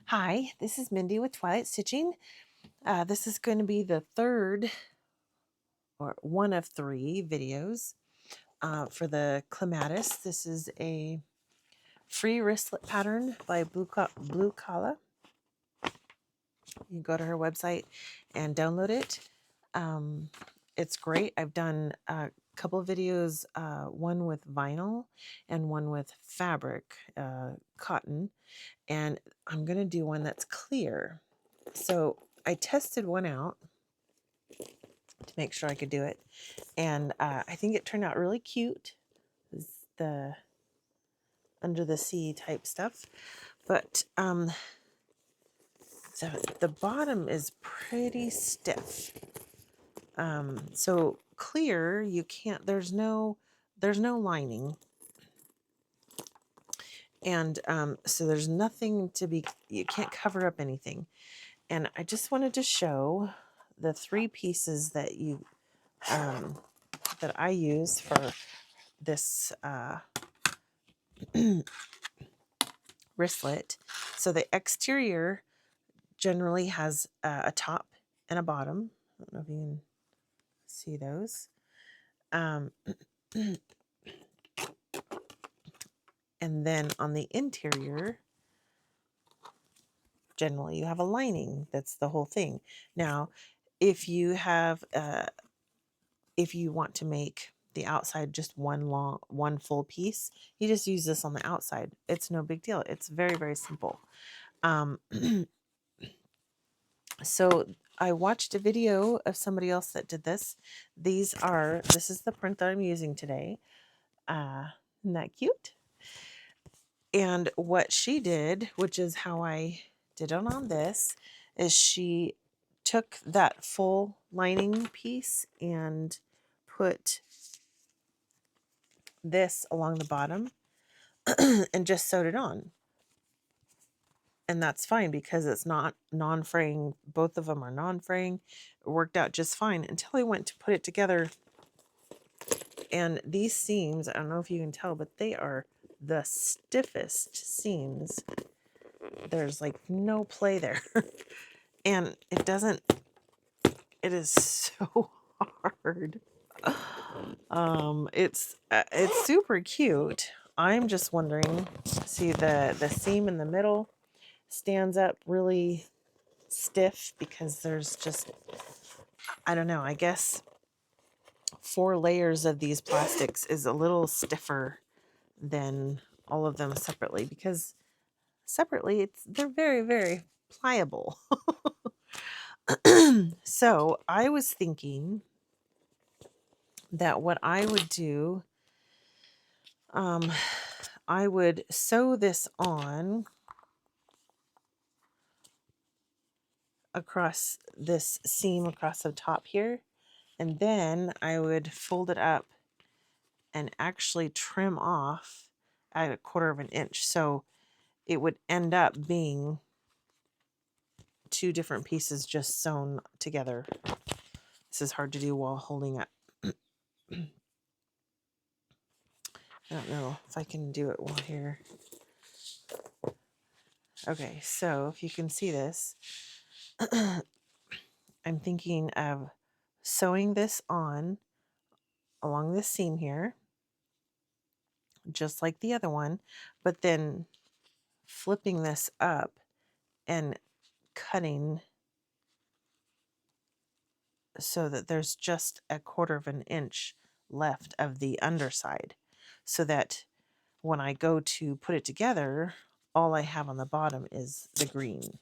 Hi, this is Mindy with Twilight Stitching. This is going to be the third or one of three videos for the Clematis. This is a free wristlet pattern by Blue Calla. You can go to her website and download it. It's great. I've done a couple of videos, one with vinyl and one with fabric, cotton, and I'm going to do one that's clear. So I tested one out to make sure I could do it, and I think it turned out really cute. It's the under the sea type stuff, but the bottom is pretty stiff. So clear, you can't. There's no lining, and so there's nothing to be. You can't cover up anything. And I just wanted to show the three pieces that that I use for this wristlet. So the exterior generally has a top and a bottom. I don't know if you can see those. And then on the interior, generally you have a lining. That's the whole thing. Now, if you have, if you want to make the outside just one full piece, you just use this on the outside. It's no big deal. It's very, very simple. So I watched a video of somebody else that did this. This is the print that I'm using today. Isn't that cute? And what she did, which is how I did it on this, is she took that full lining piece and put this along the bottom and just sewed it on. And that's fine because it's not non-fraying. Both of them are non-fraying. It worked out just fine until I went to put it together. And these seams, I don't know if you can tell, but they are the stiffest seams. There's like no play there. And it is so hard. It's super cute. I'm just wondering, see the seam in the middle stands up really stiff because there's just, I don't know, I guess 4 layers of these plastics is a little stiffer than all of them separately, because separately they're very, very pliable. So I was thinking that what I would do, I would sew this on across this seam across the top here, and then I would fold it up and actually trim off at 1/4 of an inch. So it would end up being 2 different pieces just sewn together. This is hard to do while holding up. I don't know if I can do it while here. Okay, so if you can see this, I'm thinking of sewing this on along this seam here, just like the other one, but then flipping this up and cutting so that there's just 1/4 of an inch left of the underside, so that when I go to put it together, all I have on the bottom is the green.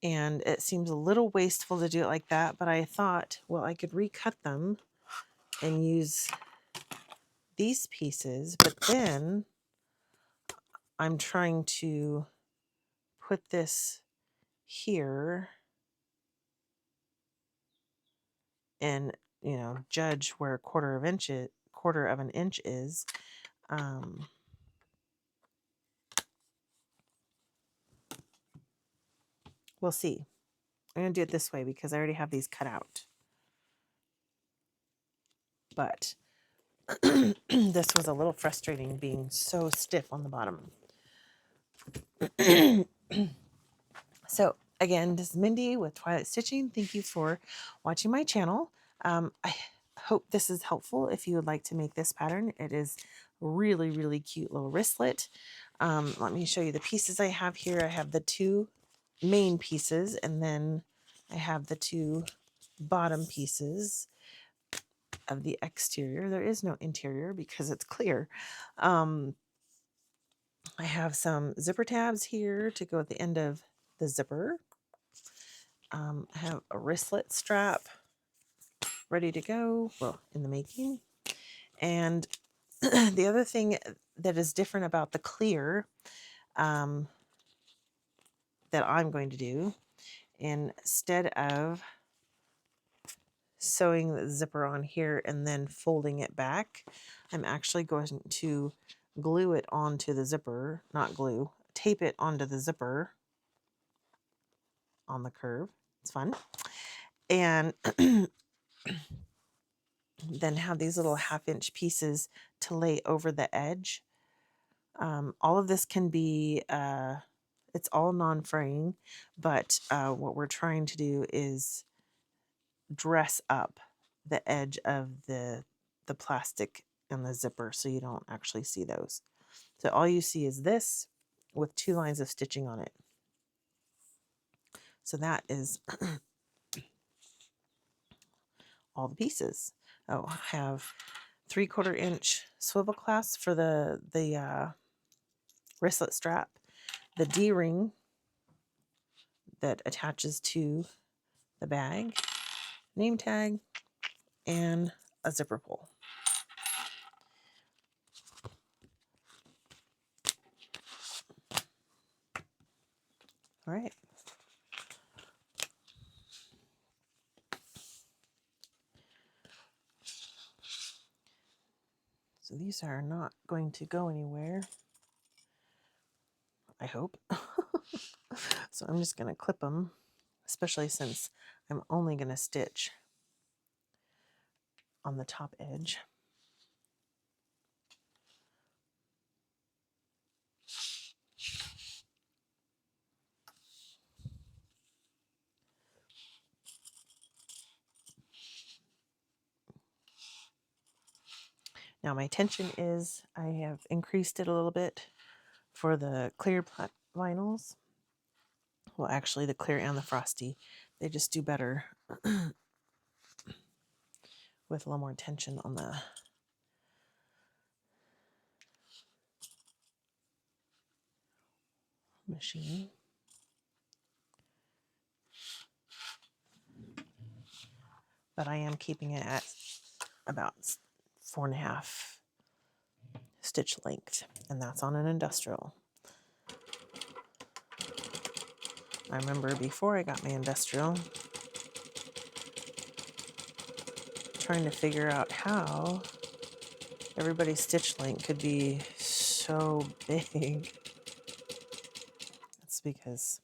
And it seems a little wasteful to do it like that, but I thought, well, I could recut them and use these pieces, but then I'm trying to put this here and, judge where 1/4 of an inch is. We'll see. I'm going to do it this way because I already have these cut out. But this was a little frustrating being so stiff on the bottom. So again, this is Mindy with Twilight Stitching. Thank you for watching my channel. I hope this is helpful if you would like to make this pattern. It is really, really cute little wristlet. Let me show you the pieces I have here. I have the two main pieces, and then I have the two bottom pieces of the exterior. There is no interior because it's clear. I have some zipper tabs here to go at the end of the zipper. I have a wristlet strap ready to go, well, in the making. And the other thing that is different about the clear that I'm going to do, instead of sewing the zipper on here and then folding it back, I'm actually going to glue it onto the zipper, not glue, tape it onto the zipper on the curve. It's fun. And then have these little 1/2-inch pieces to lay over the edge. All of this can be, it's all non-fraying, but what we're trying to do is dress up the edge of the plastic and the zipper so you don't actually see those. So all you see is this with 2 lines of stitching on it. So that is all the pieces. Oh, I have 3/4 inch swivel clasp for the wristlet strap, the D-ring that attaches to the bag, name tag, and a zipper pull. All right. So these are not going to go anywhere, I hope. So I'm just going to clip them, especially since I'm only going to stitch on the top edge. Now my tension is, I have increased it a little bit for the clear vinyls. Well, actually the clear and the frosty, they just do better with a little more tension on the machine. But I am keeping it at about 4.5 stitch length, and that's on an industrial. I remember before I got my industrial, trying to figure out how everybody's stitch length could be so big. That's because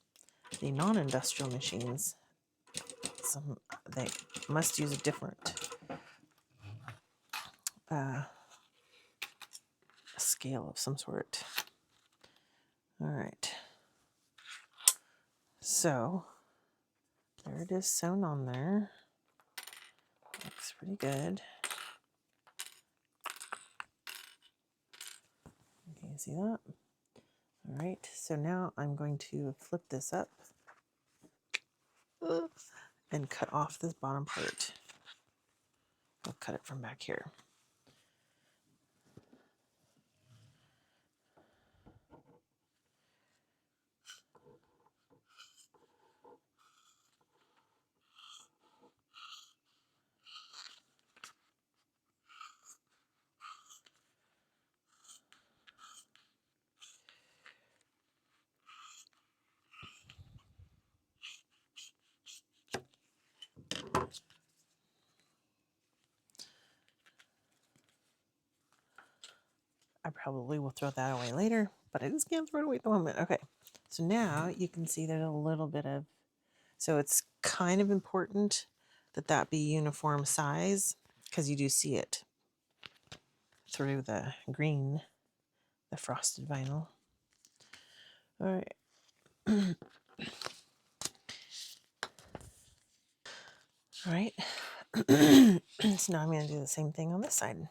the non-industrial machines, they must use a different scale of some sort. All right. So there it is sewn on there. Looks pretty good. Okay, see that? All right, so now I'm going to flip this up and cut off this bottom part. I'll cut it from back here. I probably will throw that away later, but I just can't throw it away at the moment. Okay, so now you can see there's a little bit of, so it's kind of important that that be uniform size because you do see it through the green, the frosted vinyl. All right. All right. So now I'm going to do the same thing on this side.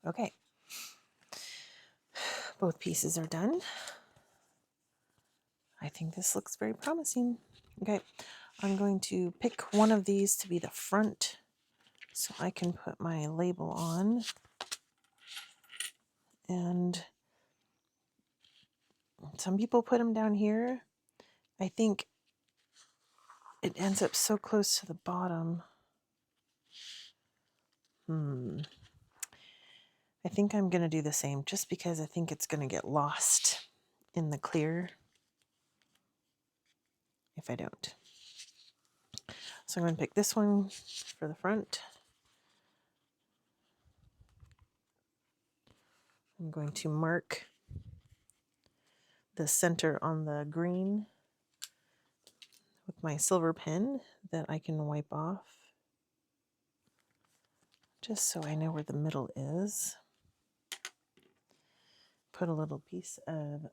Okay. Both pieces are done. I think this looks very promising. Okay. I'm going to pick one of these to be the front so I can put my label on. And some people put them down here. I think it ends up so close to the bottom. I think I'm going to do the same just because I think it's going to get lost in the clear if I don't. So I'm going to pick this one for the front. I'm going to mark the center on the green with my silver pen that I can wipe off, just so I know where the middle is. Put a little piece of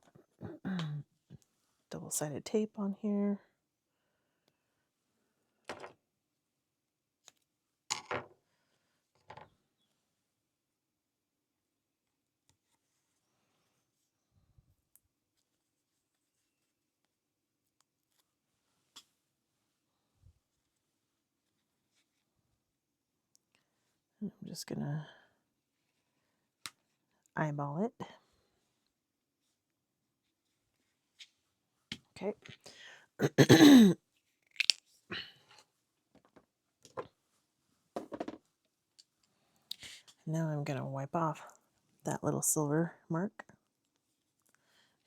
double-sided tape on here. I'm just going to eyeball it. Okay. Now I'm going to wipe off that little silver mark.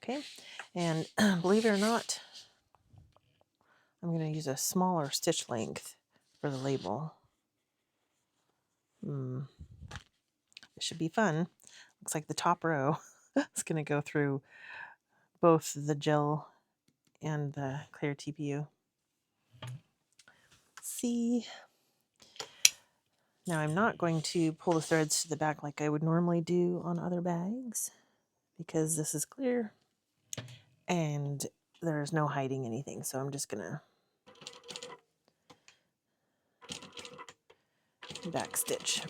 Okay, and believe it or not, I'm going to use a smaller stitch length for the label. It should be fun. Looks like the top row is going to go through both the gel and the Clear TPU. See? Now I'm not going to pull the threads to the back like I would normally do on other bags because this is clear and there's no hiding anything. So I'm just going to back stitch.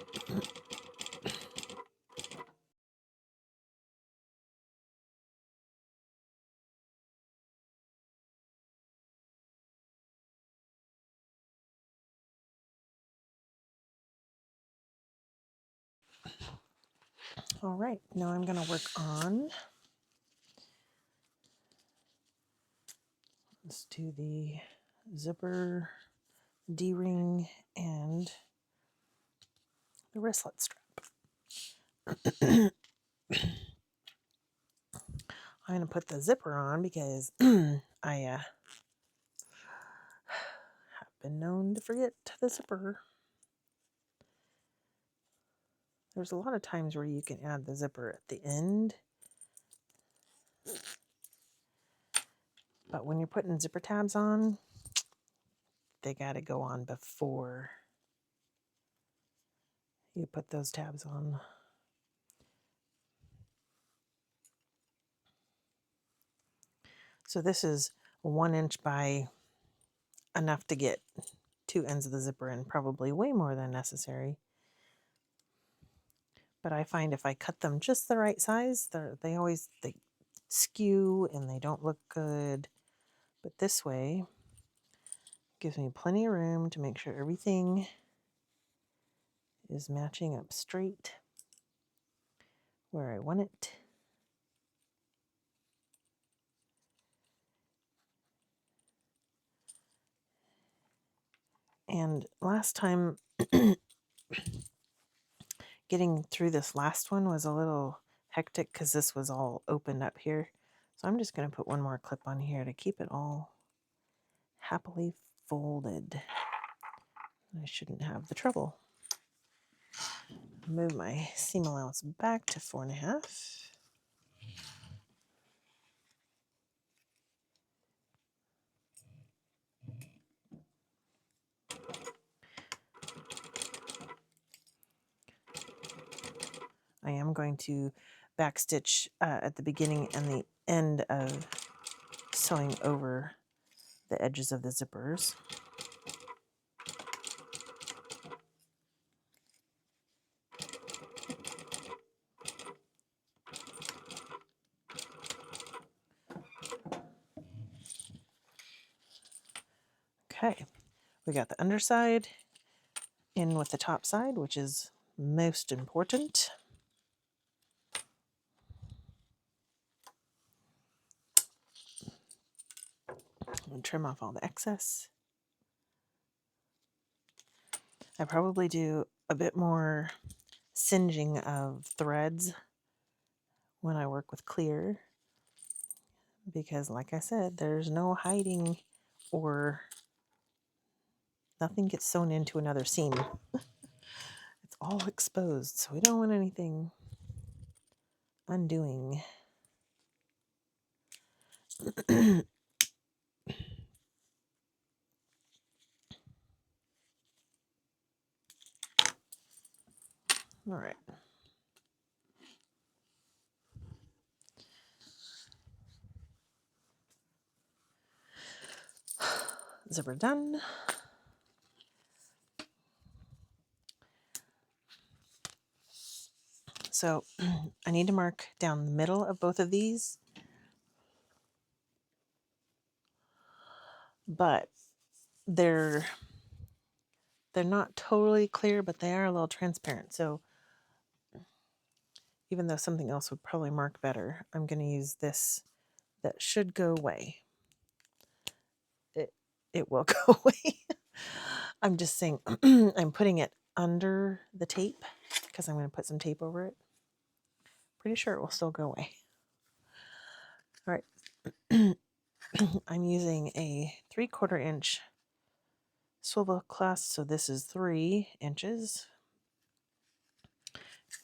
All right, now I'm going to work on, let's do the zipper, D-ring, and the wristlet strap. I'm going to put the zipper on because I have been known to forget the zipper. There's a lot of times where you can add the zipper at the end, but when you're putting zipper tabs on, they got to go on before you put those tabs on. So this is 1 inch by enough to get 2 ends of the zipper in, probably way more than necessary. But I find if I cut them just the right size, they skew and they don't look good. But this way gives me plenty of room to make sure everything is matching up straight where I want it. And last time, getting through this last one was a little hectic because this was all opened up here. So I'm just going to put one more clip on here to keep it all happily folded. I shouldn't have the trouble. Move my seam allowance back to 4.5. I am going to backstitch at the beginning and the end of sewing over the edges of the zippers. Okay, we got the underside in with the top side, which is most important. And trim off all the excess. I probably do a bit more singeing of threads when I work with clear, because like I said, there's no hiding or nothing gets sewn into another seam. It's all exposed, so we don't want anything undoing. All right. Zipper done. So I need to mark down the middle of both of these, but they're not totally clear, but they are a little transparent. So even though something else would probably mark better, I'm going to use this that should go away. It will go away. I'm just saying I'm putting it under the tape because I'm going to put some tape over it. Pretty sure it will still go away. All right. I'm using a 3/4 inch swivel clasp, so this is 3 inches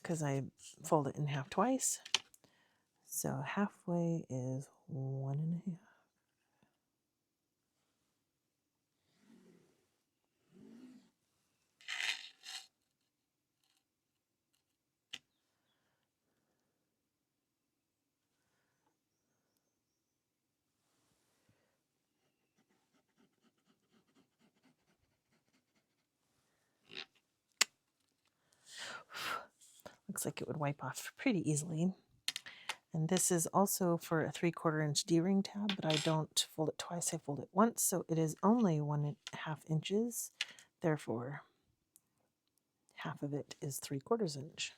because I fold it in half twice. So halfway is 1.5. Looks like it would wipe off pretty easily. And this is also for a 3/4 inch D-ring tab, but I don't fold it twice, I fold it once, so it is only 1.5 inches. Therefore, half of it is 3/4 inch.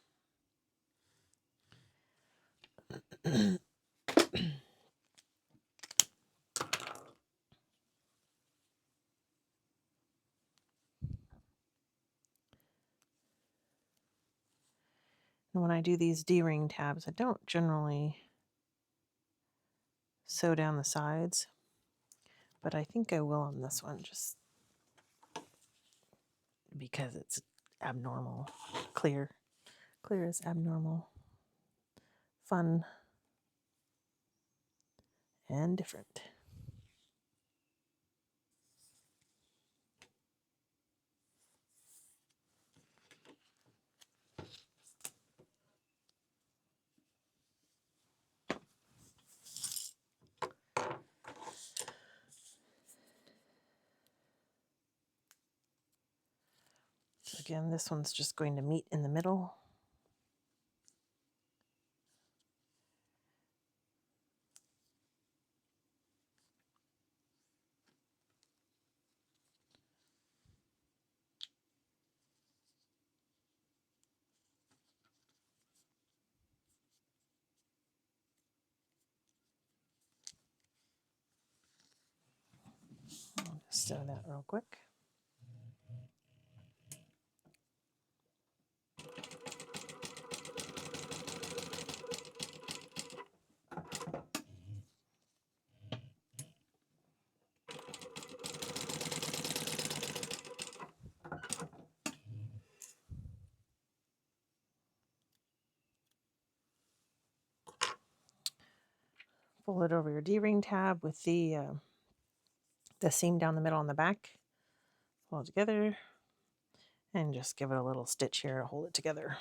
And when I do these D-ring tabs, I don't generally sew down the sides, but I think I will on this one just because it's abnormal. Clear is abnormal, fun, and different. So again, this one's just going to meet in the middle. I'll just sew that real quick. Fold it over your D-ring tab with the seam down the middle on the back. Fold it together and just give it a little stitch here to hold it together.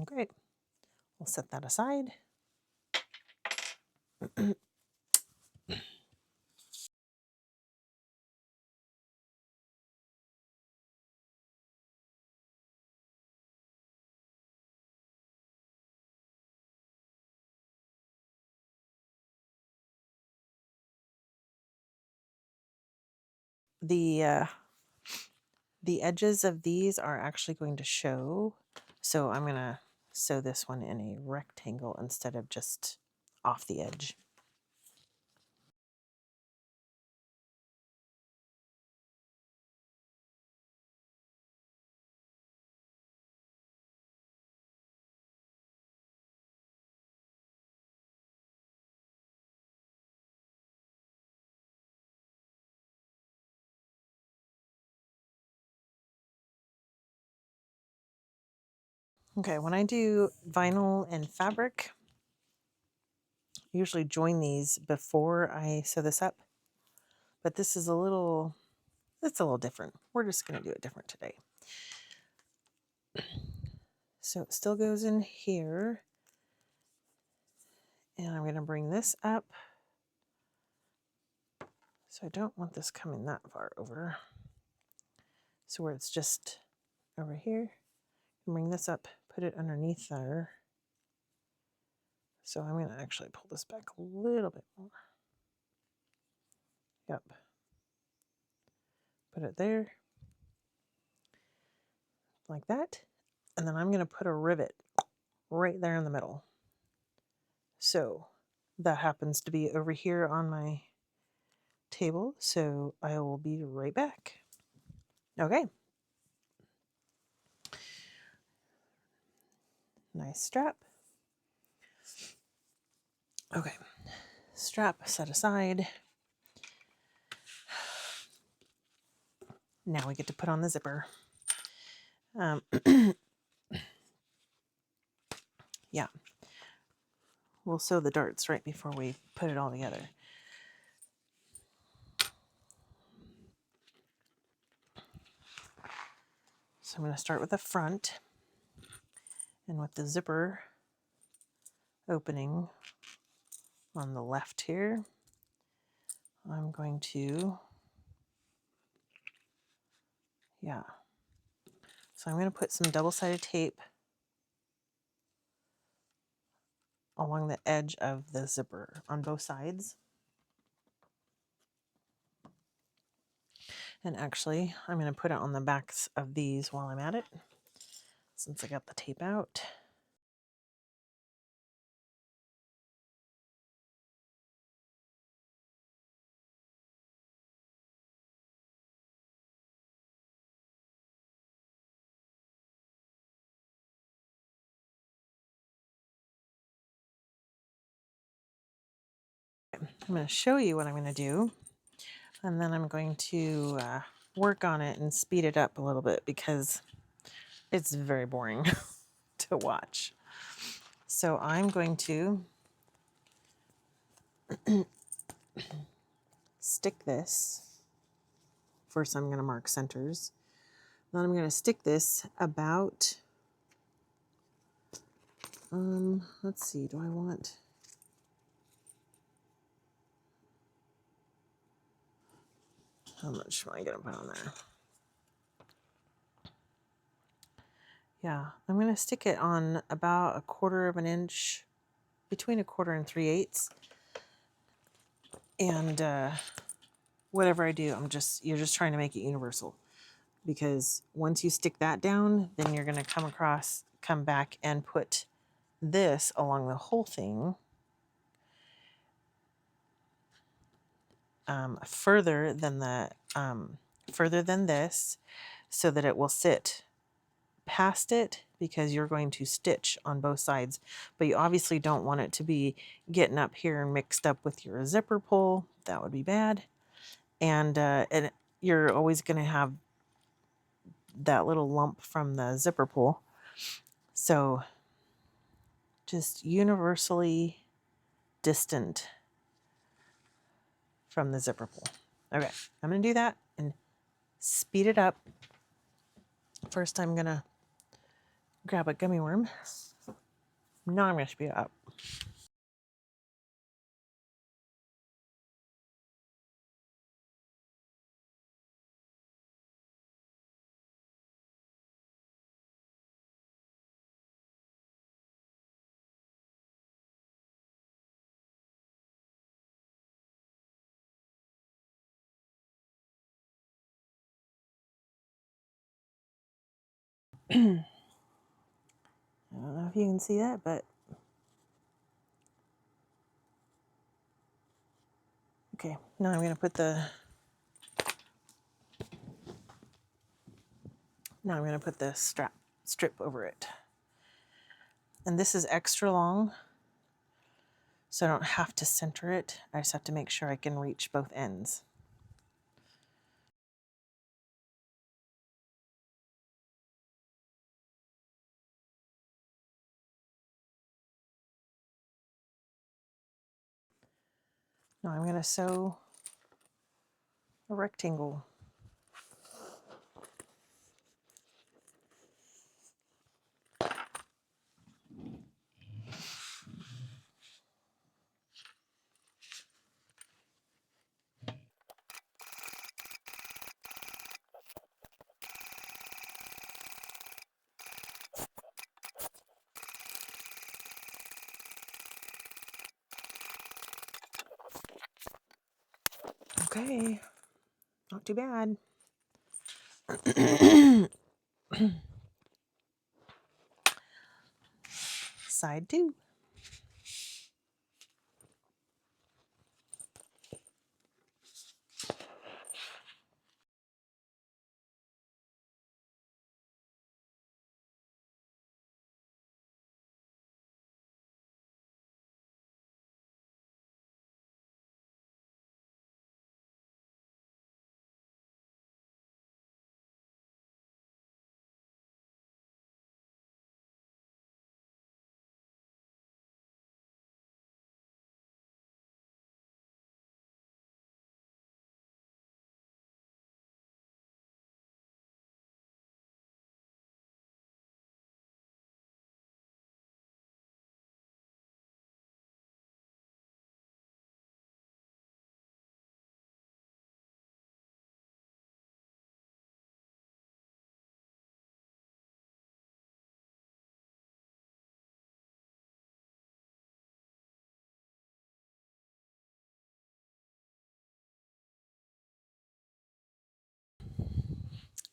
Great. We'll set that aside. The edges of these are actually going to show, so I'm going to sew this one in a rectangle instead of just off the edge. Okay, when I do vinyl and fabric, I usually join these before I sew this up, but this is it's a little different. We're just going to do it different today. So it still goes in here, and I'm going to bring this up. So I don't want this coming that far over. So where it's just over here, bring this up, put it underneath there. So I'm going to actually pull this back a little bit more. Yep. Put it there, like that. And then I'm going to put a rivet right there in the middle. So that happens to be over here on my table. So I will be right back. Okay. Nice strap. Okay. Strap set aside. Now we get to put on the zipper. Yeah. We'll sew the darts right before we put it all together. So I'm going to start with the front, and with the zipper opening on the left here, I'm going to, so I'm going to put some double-sided tape along the edge of the zipper on both sides. And actually, I'm going to put it on the backs of these while I'm at it, since I got the tape out. I'm going to show you what I'm going to do, and then I'm going to work on it and speed it up a little bit because it's very boring to watch. So I'm going to stick this. First, I'm going to mark centers. Then I'm going to stick this about, let's see, do I want, how much am I going to put on there? Yeah, I'm going to stick it on about 1/4 of an inch, between 1/4 and 3/8. And whatever I do, you're just trying to make it universal. Because once you stick that down, then you're going to come back and put this along the whole thing. Further than this, so that it will sit past it because you're going to stitch on both sides, but you obviously don't want it to be getting up here and mixed up with your zipper pull. That would be bad. And you're always going to have that little lump from the zipper pull. So just universally distant from the zipper pull. Okay, I'm going to do that and speed it up. First, I'm going to grab a gummy worm. Now I'm going to speed it up. I don't know if you can see that, but okay, now I'm going to put the strip over it. And this is extra long, so I don't have to center it. I just have to make sure I can reach both ends. Now I'm going to sew a rectangle. Okay, not too bad. Side 2.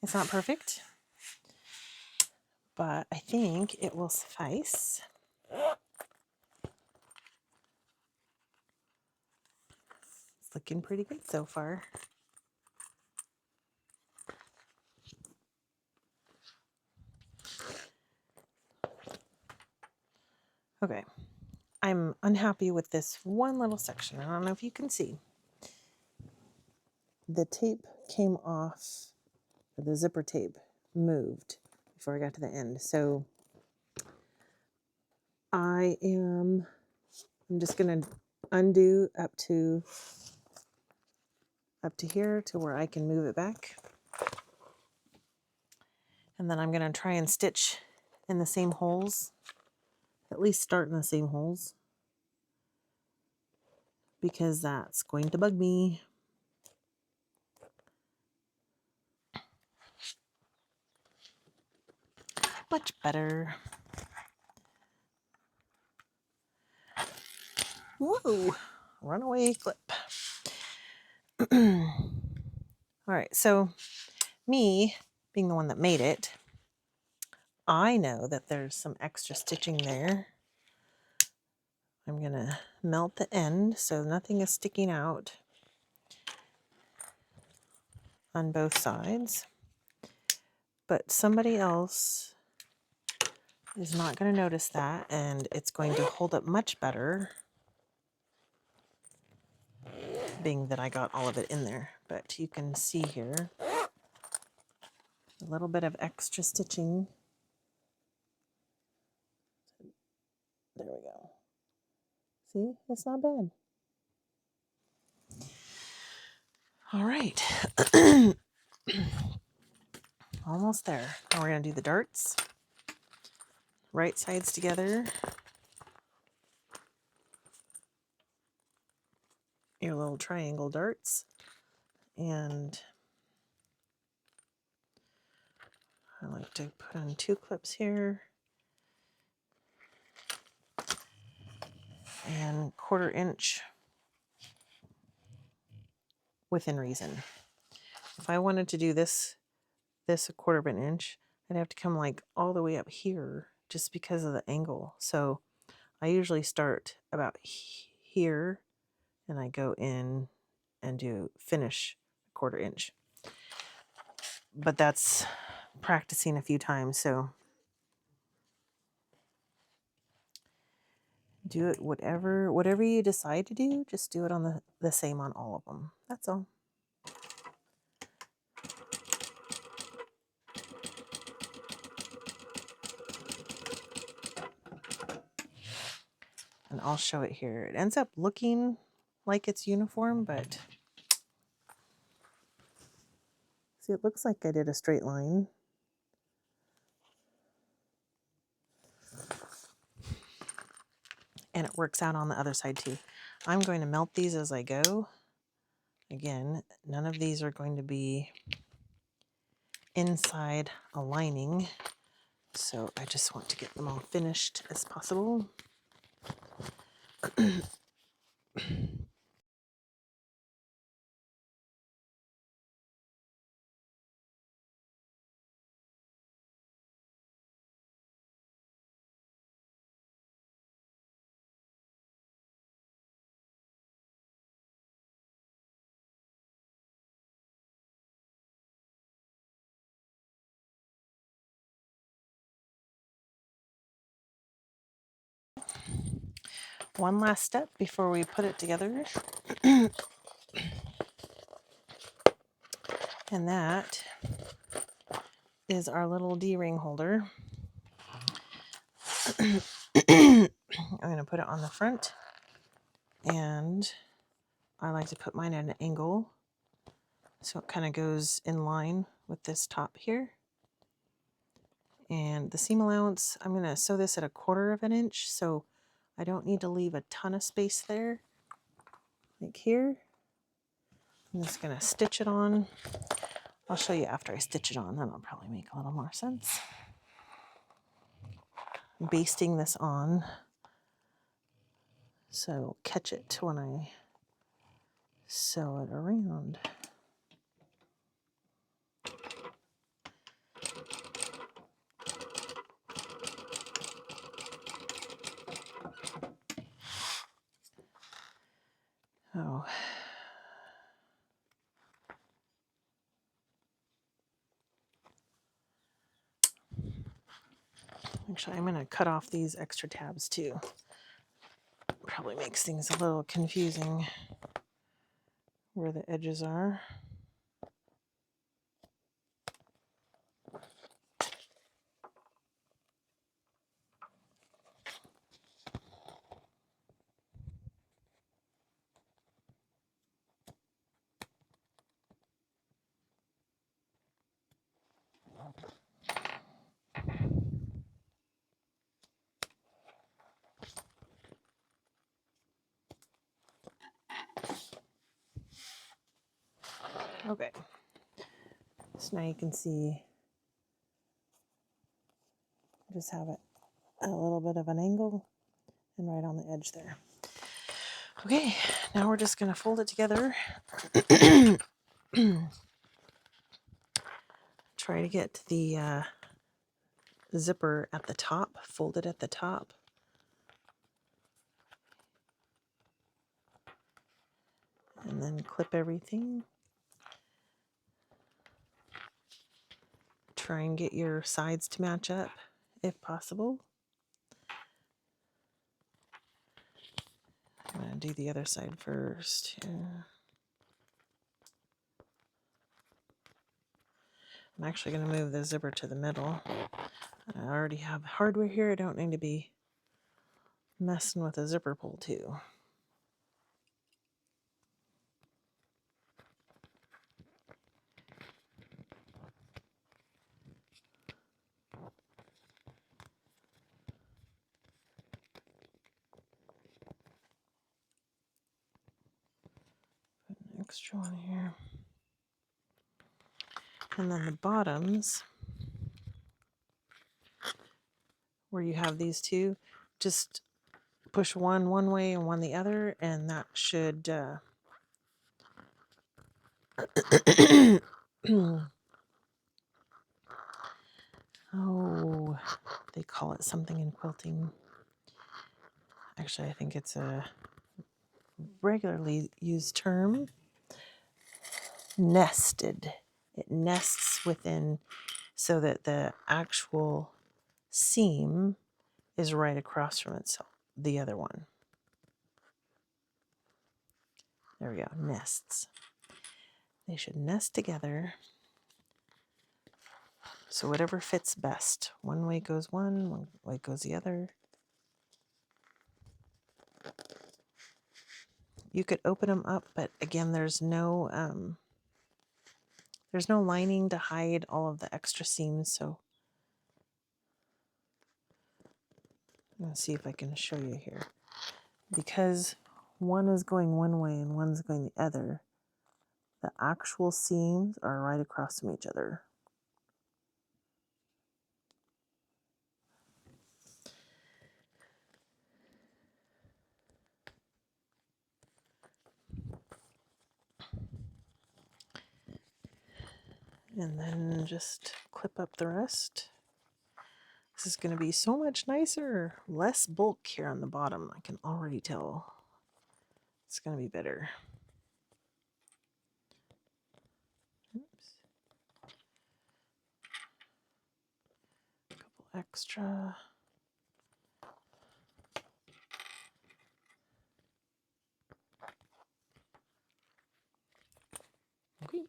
It's not perfect, but I think it will suffice. It's looking pretty good so far. Okay, I'm unhappy with this one little section. I don't know if you can see. The tape came off, or the zipper tape moved before I got to the end. So I'm just going to undo up to here to where I can move it back. And then I'm going to try and stitch in the same holes, at least start in the same holes, because that's going to bug me. Much better. Whoa, runaway clip. All right, so me being the one that made it, I know that there's some extra stitching there. I'm gonna melt the end so nothing is sticking out on both sides. But somebody else is not going to notice that, and it's going to hold up much better, being that I got all of it in there. But you can see here a little bit of extra stitching. There we go. See, it's not bad. All right. Almost there. Now we're going to do the darts. Right sides together. Your little triangle darts. And I like to put on 2 clips here. And 1/4 inch within reason. If I wanted to do this 1/4 of an inch, I'd have to come like all the way up here just because of the angle. So I usually start about here and I go in and do finish 1/4 inch. But that's practicing a few times, so do it whatever you decide to do, just do it on the same on all of them. That's all. And I'll show it here. It ends up looking like it's uniform, but see, it looks like I did a straight line. And it works out on the other side too. I'm going to melt these as I go. Again, none of these are going to be inside a lining, so I just want to get them all finished as possible. One last step before we put it together. And that is our little D-ring holder. I'm going to put it on the front, and I like to put mine at an angle so it kind of goes in line with this top here. And the seam allowance, I'm going to sew this at 1/4 of an inch, so I don't need to leave a ton of space there. Like here. I'm just going to stitch it on. I'll show you after I stitch it on, then it'll probably make a little more sense. I'm basting this on, so catch it when I sew it around. Oh. Actually, I'm going to cut off these extra tabs too. Probably makes things a little confusing where the edges are. Okay, so now you can see I just have it at a little bit of an angle and right on the edge there. Okay, now we're just going to fold it together. Try to get the zipper at the top, fold it at the top. And then clip everything. Try and get your sides to match up if possible. do the other side first. Yeah. I'm actually going to move the zipper to the middle. I already have hardware here. I don't need to be messing with a zipper pull too. Put an extra one here. And then the bottoms, where you have these two, just push one way and one the other, and that should oh, they call it something in quilting. Actually, I think it's a regularly used term. Nested. It nests within so that the actual seam is right across from itself, the other one. There we go, nests. They should nest together. So whatever fits best. One way goes one way goes the other. You could open them up, but again, there's no lining to hide all of the extra seams. So I'm gonna see if I can show you here. Because one is going one way and one's going the other, the actual seams are right across from each other. And then just clip up the rest. This is going to be so much nicer. Less bulk here on the bottom. I can already tell. It's going to be better. Oops. A couple extra. Okay.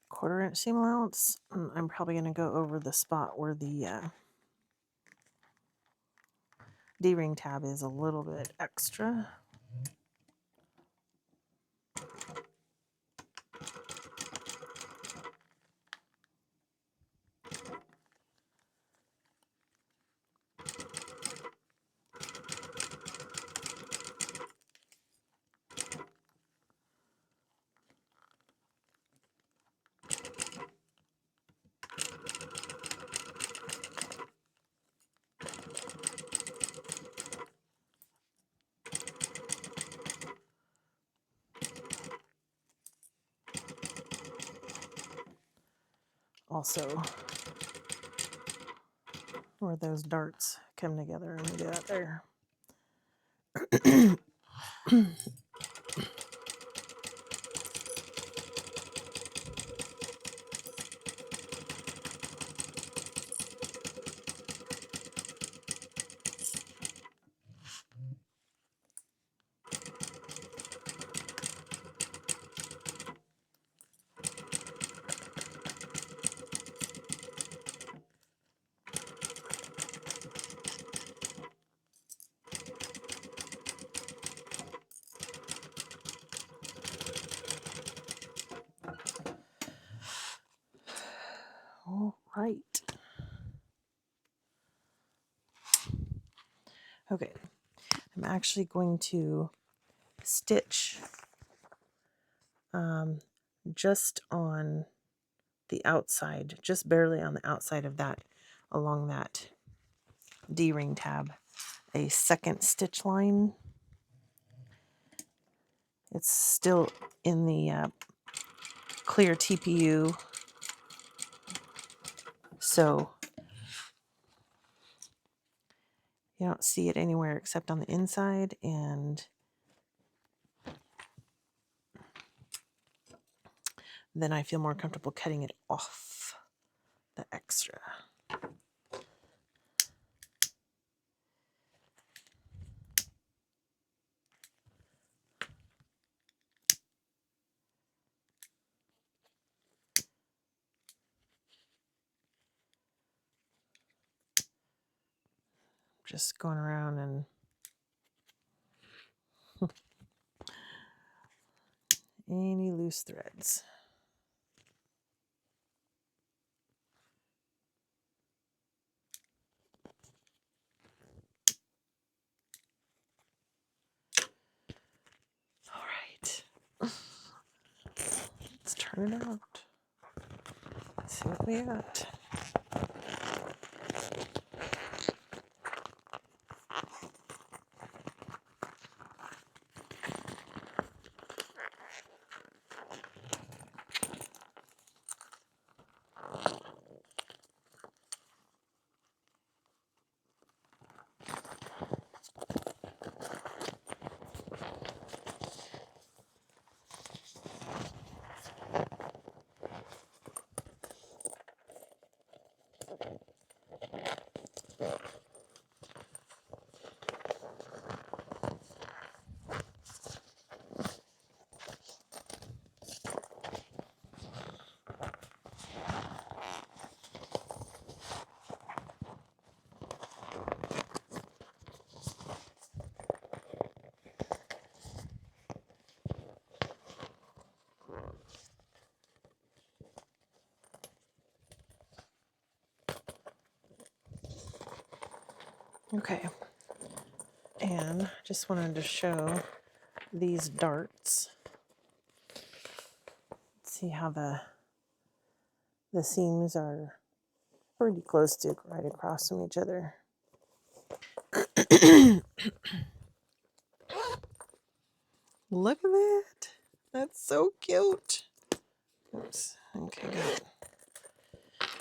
Quarter-inch seam allowance. I'm probably going to go over the spot where the D-ring tab is a little bit extra. Also, where those darts come together, and do that there. All right. Okay. I'm actually going to stitch just on the outside, just barely on the outside of that, along that D-ring tab, a second stitch line. It's still in the Clear TPU, so You don't see it anywhere except on the inside, and then I feel more comfortable cutting it off, the extra. Just going around and any loose threads. All right, let's turn it out. Let's see what we got. Okay, and just wanted to show these darts. See how the seams are pretty close to right across from each other. Look at that. That's so cute. Oops. Okay, good.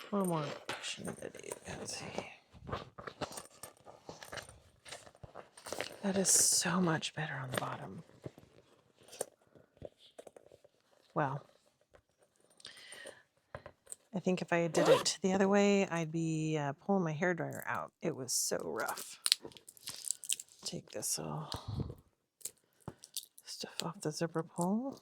One more pushing it. Let's see. That is so much better on the bottom. Well, I think if I did it the other way, I'd be pulling my hairdryer out. It was so rough. Take this little stuff off the zipper pull.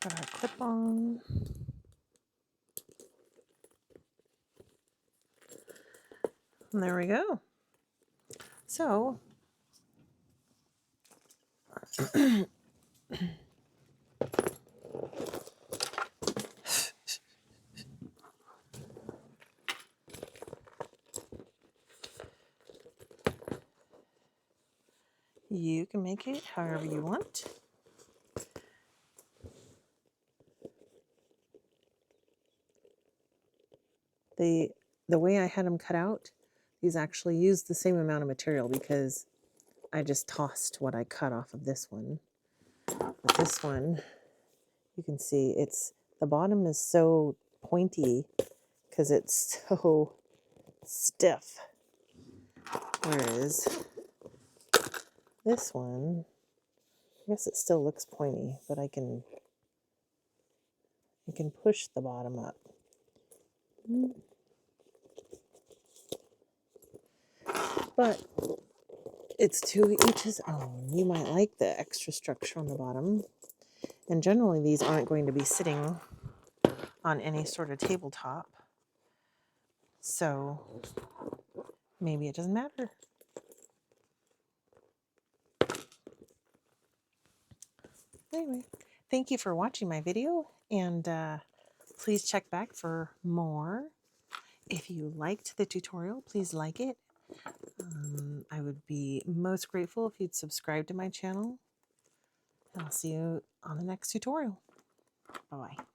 Got our clip on. And there we go. So, you can make it however you want. The way I had them cut out, these actually used the same amount of material because I just tossed what I cut off of this one. But this one, you can see the bottom is so pointy because it's so stiff. Whereas this one, I guess it still looks pointy, but I can push the bottom up. But it's to each his own. You might like the extra structure on the bottom. And generally these aren't going to be sitting on any sort of tabletop. So maybe it doesn't matter. Anyway, thank you for watching my video, and please check back for more. If you liked the tutorial, please like it. I would be most grateful if you'd subscribe to my channel. And I'll see you on the next tutorial. Bye-bye.